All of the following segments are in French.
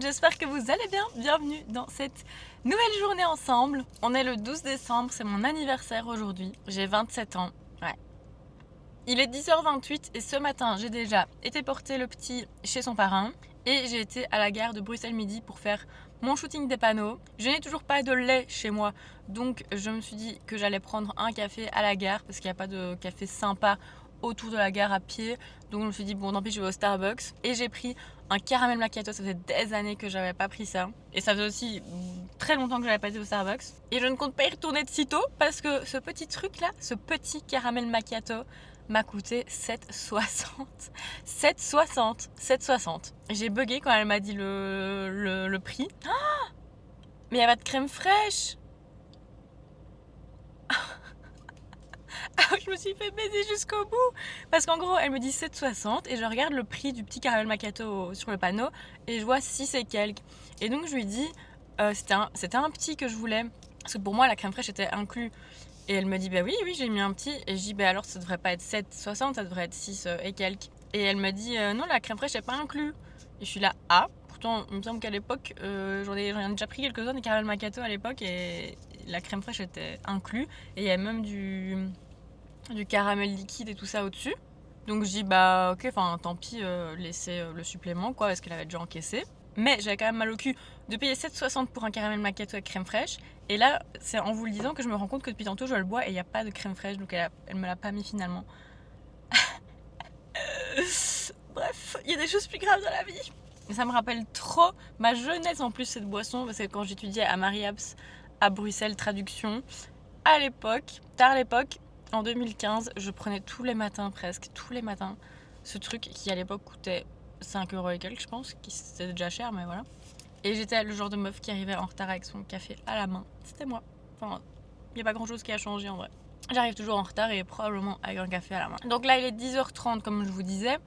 j'espère que vous allez bien. Bienvenue dans cette nouvelle journée ensemble. On est le 12 décembre, c'est mon anniversaire aujourd'hui. J'ai 27 ans. Ouais. Il est 10h28 et ce matin, j'ai déjà été porter le petit chez son parrain et j'ai été à la gare de Bruxelles Midi pour faire mon shooting des panneaux. Je n'ai toujours pas de lait chez moi, donc je me suis dit que j'allais prendre un café à la gare parce qu'il n'y a pas de café sympa autour de la gare à pied. Donc je me suis dit bon tant pis, je vais au Starbucks et j'ai pris un caramel macchiato. Ça faisait des années que j'avais pas pris ça et ça faisait aussi très longtemps que j'avais pas été au Starbucks et je ne compte pas y retourner de sitôt parce que ce petit truc là, ce petit caramel macchiato m'a coûté 7,60. 7,60. J'ai bugué quand elle m'a dit le prix. Oh, mais il n'y a pas de crème fraîche. Je me suis fait baiser jusqu'au bout. Parce qu'en gros, elle me dit 7,60 et je regarde le prix du petit caramel macchiato sur le panneau et je vois 6 et quelques. Et donc je lui dis, c'était un petit que je voulais. Parce que pour moi, la crème fraîche était inclus. Et elle me dit, bah oui, j'ai mis un petit. Et je dis, bah alors ça devrait pas être 7,60, ça devrait être 6 et quelques. Et elle me dit, non, la crème fraîche n'est pas inclus. Et je suis là, ah, pourtant, il me semble qu'à l'époque, j'en ai déjà pris quelques-uns des caramel macchiato à l'époque et la crème fraîche était inclus. Et il y a même du caramel liquide et tout ça au-dessus. Donc je dis, bah ok, enfin tant pis, laissez le supplément, quoi, parce qu'elle avait déjà encaissé. Mais j'avais quand même mal au cul de payer 7,60 pour un caramel macchiato avec crème fraîche. Et là, c'est en vous le disant que je me rends compte que depuis tantôt, je le bois et il n'y a pas de crème fraîche, donc elle me l'a pas mis finalement. Bref, il y a des choses plus graves dans la vie. Et ça me rappelle trop ma jeunesse en plus, cette boisson, parce que quand j'étudiais à Marie-Abs à Bruxelles, traduction, à l'époque, en 2015, je prenais presque tous les matins, ce truc qui à l'époque coûtait 5€ et quelques, je pense, qui c'était déjà cher, mais voilà. Et j'étais le genre de meuf qui arrivait en retard avec son café à la main. C'était moi. Enfin, il n'y a pas grand chose qui a changé en vrai. J'arrive toujours en retard et probablement avec un café à la main. Donc là, il est 10h30 comme je vous disais.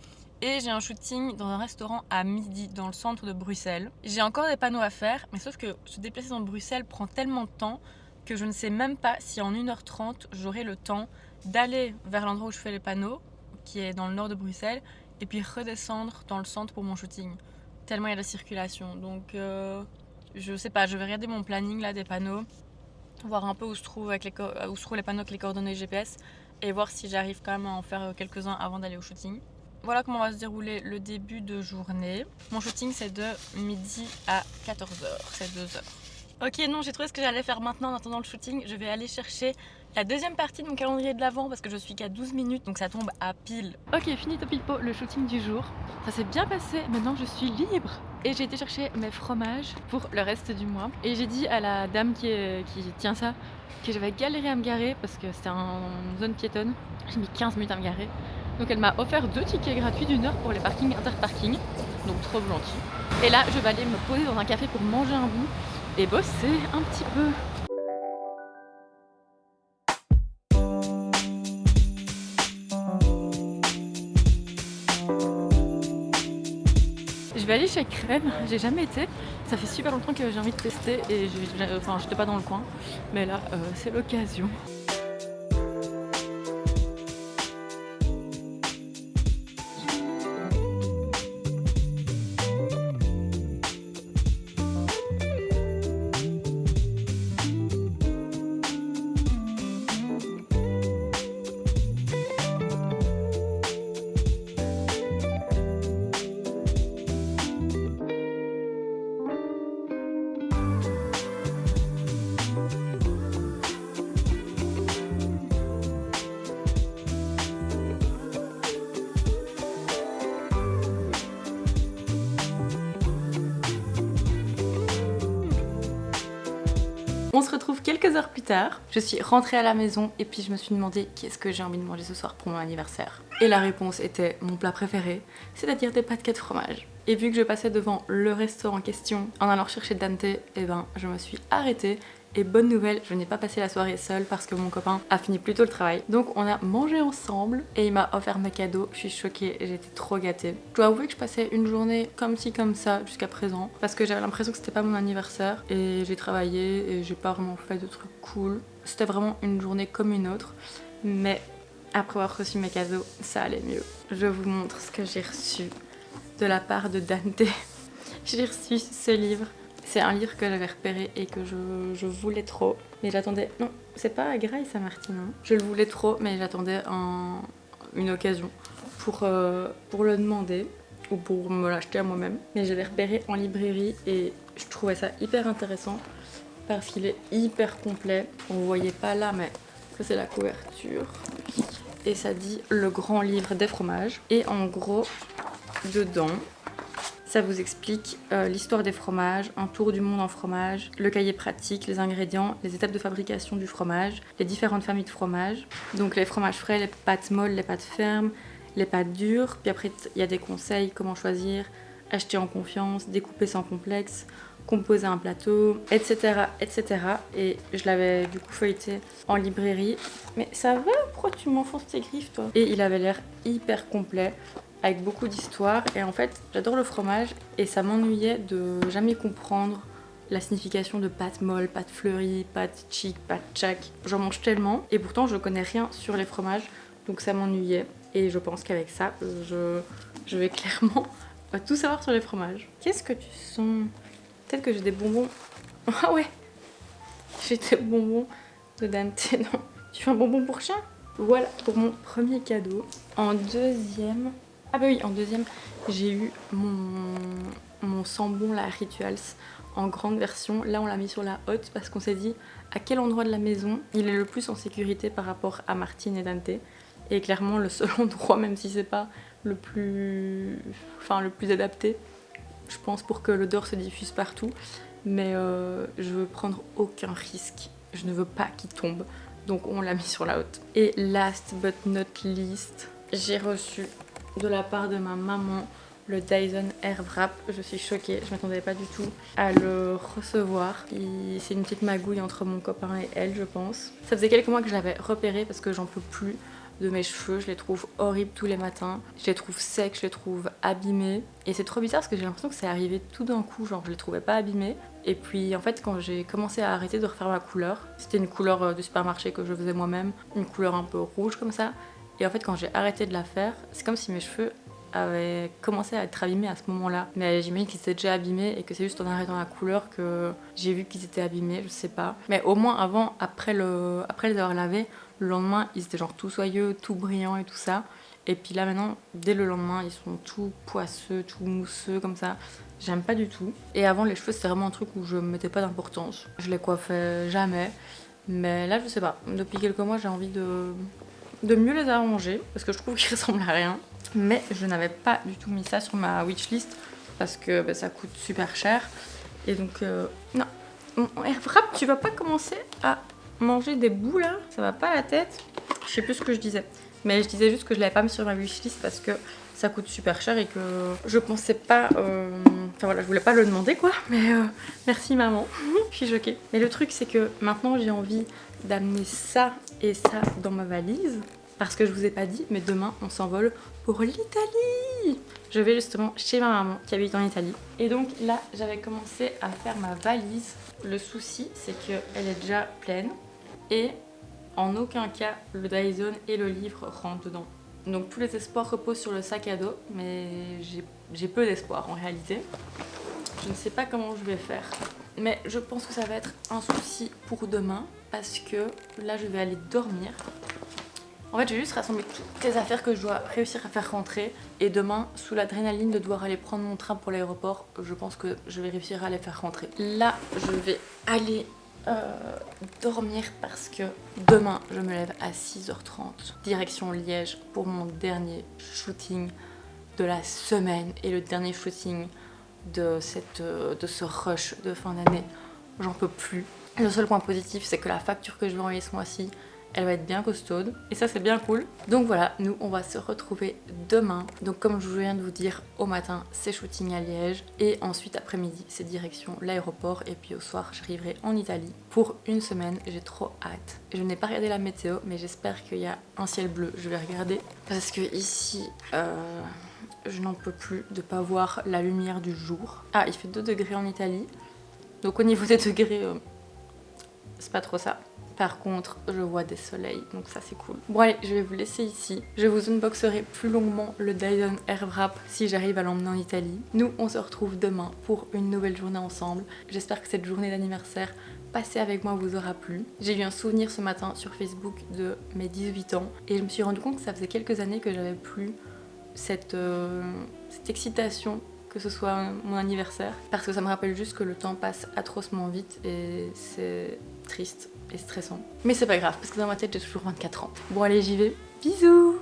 Et j'ai un shooting dans un restaurant à midi dans le centre de Bruxelles. J'ai encore des panneaux à faire, mais sauf que se déplacer dans Bruxelles prend tellement de temps que je ne sais même pas si en 1h30 j'aurai le temps d'aller vers l'endroit où je fais les panneaux, qui est dans le nord de Bruxelles, et puis redescendre dans le centre pour mon shooting. Tellement il y a de la circulation. Donc je sais pas, je vais regarder mon planning là des panneaux, voir un peu où se trouvent les panneaux avec les coordonnées GPS et voir si j'arrive quand même à en faire quelques-uns avant d'aller au shooting. Voilà comment va se dérouler le début de journée. Mon shooting c'est de midi à 14h, c'est 2 heures. Ok, non, j'ai trouvé ce que j'allais faire maintenant en attendant le shooting. Je vais aller chercher la deuxième partie de mon calendrier de l'avant parce que je suis qu'à 12 minutes, donc ça tombe à pile. Ok, finito pipo, le shooting du jour. Ça s'est bien passé, maintenant je suis libre. Et j'ai été chercher mes fromages pour le reste du mois. Et j'ai dit à la dame qui tient ça que j'avais galéré à me garer parce que c'était en zone piétonne. J'ai mis 15 minutes à me garer. Donc elle m'a offert 2 tickets gratuits d'1 heure pour les parkings interparking. Donc trop gentil. Et là, je vais aller me poser dans un café pour manger un bout et bosser un petit peu. Je vais aller chez Crème, j'ai jamais été. Ça fait super longtemps que j'ai envie de tester et j'étais pas dans le coin. Mais là, c'est l'occasion. On se retrouve quelques heures plus tard. Je suis rentrée à la maison et puis je me suis demandé qu'est-ce que j'ai envie de manger ce soir pour mon anniversaire. Et la réponse était mon plat préféré, c'est-à-dire des pâtes 4 fromages. Et vu que je passais devant le restaurant en question en allant chercher Dante, je me suis arrêtée. Et bonne nouvelle, je n'ai pas passé la soirée seule parce que mon copain a fini plus tôt le travail. Donc on a mangé ensemble et il m'a offert mes cadeaux. Je suis choquée, j'étais trop gâtée. Je dois avouer que je passais une journée comme ci comme ça jusqu'à présent parce que j'avais l'impression que c'était pas mon anniversaire et j'ai travaillé et j'ai pas vraiment fait de trucs cool. C'était vraiment une journée comme une autre, mais après avoir reçu mes cadeaux, ça allait mieux. Je vous montre ce que j'ai reçu de la part de Dante. J'ai reçu ce livre. C'est un livre que j'avais repéré et que je voulais trop. Mais j'attendais... Non, c'est pas à Graille ça, Martine. Hein. Je le voulais trop, mais j'attendais une occasion pour le demander ou pour me l'acheter à moi-même. Mais j'avais repéré en librairie et je trouvais ça hyper intéressant parce qu'il est hyper complet. On ne voyait pas là, mais ça c'est la couverture. Et ça dit le grand livre des fromages. Et en gros, dedans, ça vous explique l'histoire des fromages, un tour du monde en fromage, le cahier pratique, les ingrédients, les étapes de fabrication du fromage, les différentes familles de fromage. Donc les fromages frais, les pâtes molles, les pâtes fermes, les pâtes dures. Puis après, il y a des conseils, comment choisir, acheter en confiance, découper sans complexe, composer un plateau, etc. etc. Et je l'avais du coup feuilleté en librairie. Mais ça va? Pourquoi tu m'enfonces tes griffes, toi? Et il avait l'air hyper complet, avec beaucoup d'histoires. Et en fait, j'adore le fromage et ça m'ennuyait de jamais comprendre la signification de pâte molle, pâte fleurie, pâte chic, pâte tchac. J'en mange tellement et pourtant je connais rien sur les fromages, donc ça m'ennuyait. Et je pense qu'avec ça, je vais clairement tout savoir sur les fromages. Qu'est-ce que tu sens? Peut-être que j'ai des bonbons. Ah ouais, j'ai des bonbons de Dante. Non, tu fais un bonbon pour chien? Voilà pour mon premier cadeau. En deuxième... Ah bah oui, en deuxième, j'ai eu mon Sambon, la Rituals, en grande version. Là, on l'a mis sur la haute parce qu'on s'est dit à quel endroit de la maison il est le plus en sécurité par rapport à Martine et Dante. Et clairement, le seul endroit, même si c'est pas le plus adapté, je pense, pour que l'odeur se diffuse partout. Mais je veux prendre aucun risque. Je ne veux pas qu'il tombe. Donc on l'a mis sur la haute. Et last but not least, j'ai reçu de la part de ma maman le Dyson Airwrap. Je suis choquée, je m'attendais pas du tout à le recevoir. C'est une petite magouille entre mon copain et elle, je pense. Ça faisait quelques mois que je l'avais repéré parce que j'en peux plus de mes cheveux, je les trouve horribles tous les matins, je les trouve secs, je les trouve abîmés. Et c'est trop bizarre parce que j'ai l'impression que c'est arrivé tout d'un coup, genre je les trouvais pas abîmés. Et puis en fait quand j'ai commencé à arrêter de refaire ma couleur, c'était une couleur de supermarché que je faisais moi-même, une couleur un peu rouge comme ça. Et en fait quand j'ai arrêté de la faire, c'est comme si mes cheveux avaient commencé à être abîmés à ce moment-là. Mais j'imagine qu'ils étaient déjà abîmés et que c'est juste en arrêtant la couleur que j'ai vu qu'ils étaient abîmés, je sais pas. Mais au moins avant, après les avoir lavés, le lendemain, ils étaient genre tout soyeux, tout brillants et tout ça. Et puis là maintenant, dès le lendemain, ils sont tout poisseux, tout mousseux comme ça. J'aime pas du tout. Et avant, les cheveux, c'était vraiment un truc où je mettais pas d'importance. Je les coiffais jamais. Mais là, je sais pas. Depuis quelques mois, j'ai envie de mieux les arranger parce que je trouve qu'ils ressemblent à rien. Mais je n'avais pas du tout mis ça sur ma wishlist parce que ça coûte super cher. Et donc, non. Airwrap, tu vas pas commencer à manger des bouts là? Ça va pas à la tête? Je sais plus ce que je disais. Mais je disais juste que je l'avais pas mis sur ma wishlist parce que ça coûte super cher et que je pensais pas... Enfin voilà, je voulais pas le demander quoi. Mais merci maman. Je suis choquée. Mais le truc c'est que maintenant j'ai envie d'amener ça et ça dans ma valise. Parce que je vous ai pas dit, mais demain on s'envole pour l'Italie. Je vais justement chez ma maman qui habite en Italie. Et donc là, j'avais commencé à faire ma valise. Le souci, c'est qu'elle est déjà pleine. Et en aucun cas, le Dyson et le livre rentrent dedans. Donc tous les espoirs reposent sur le sac à dos. Mais j'ai peu d'espoir en réalité. Je ne sais pas comment je vais faire. Mais je pense que ça va être un souci pour demain. Parce que là, je vais aller dormir. En fait, j'ai juste rassemblé toutes les affaires que je dois réussir à faire rentrer. Et demain, sous l'adrénaline de devoir aller prendre mon train pour l'aéroport, je pense que je vais réussir à les faire rentrer. Là, je vais aller dormir parce que demain, je me lève à 6h30. Direction Liège pour mon dernier shooting de la semaine. Et le dernier shooting de ce rush de fin d'année. J'en peux plus. Le seul point positif, c'est que la facture que je vais envoyer ce mois-ci, elle va être bien costaude et ça c'est bien cool. Donc voilà, nous on va se retrouver demain. Donc comme je viens de vous dire, au matin c'est shooting à Liège et ensuite après-midi c'est direction l'aéroport et puis au soir j'arriverai en Italie pour une semaine. J'ai trop hâte. Je n'ai pas regardé la météo mais j'espère qu'il y a un ciel bleu. Je vais regarder parce que ici je n'en peux plus de pas voir la lumière du jour. Ah, il fait 2 degrés en Italie. Donc au niveau des degrés, c'est pas trop ça. Par contre, je vois des soleils, donc ça c'est cool. Bon allez, je vais vous laisser ici. Je vous unboxerai plus longuement le Dyson Airwrap si j'arrive à l'emmener en Italie. Nous, on se retrouve demain pour une nouvelle journée ensemble. J'espère que cette journée d'anniversaire passée avec moi vous aura plu. J'ai eu un souvenir ce matin sur Facebook de mes 18 ans et je me suis rendu compte que ça faisait quelques années que j'avais plus cette excitation que ce soit mon anniversaire, parce que ça me rappelle juste que le temps passe atrocement vite et c'est triste et stressant. Mais c'est pas grave, parce que dans ma tête j'ai toujours 24 ans. Bon allez, j'y vais. Bisous.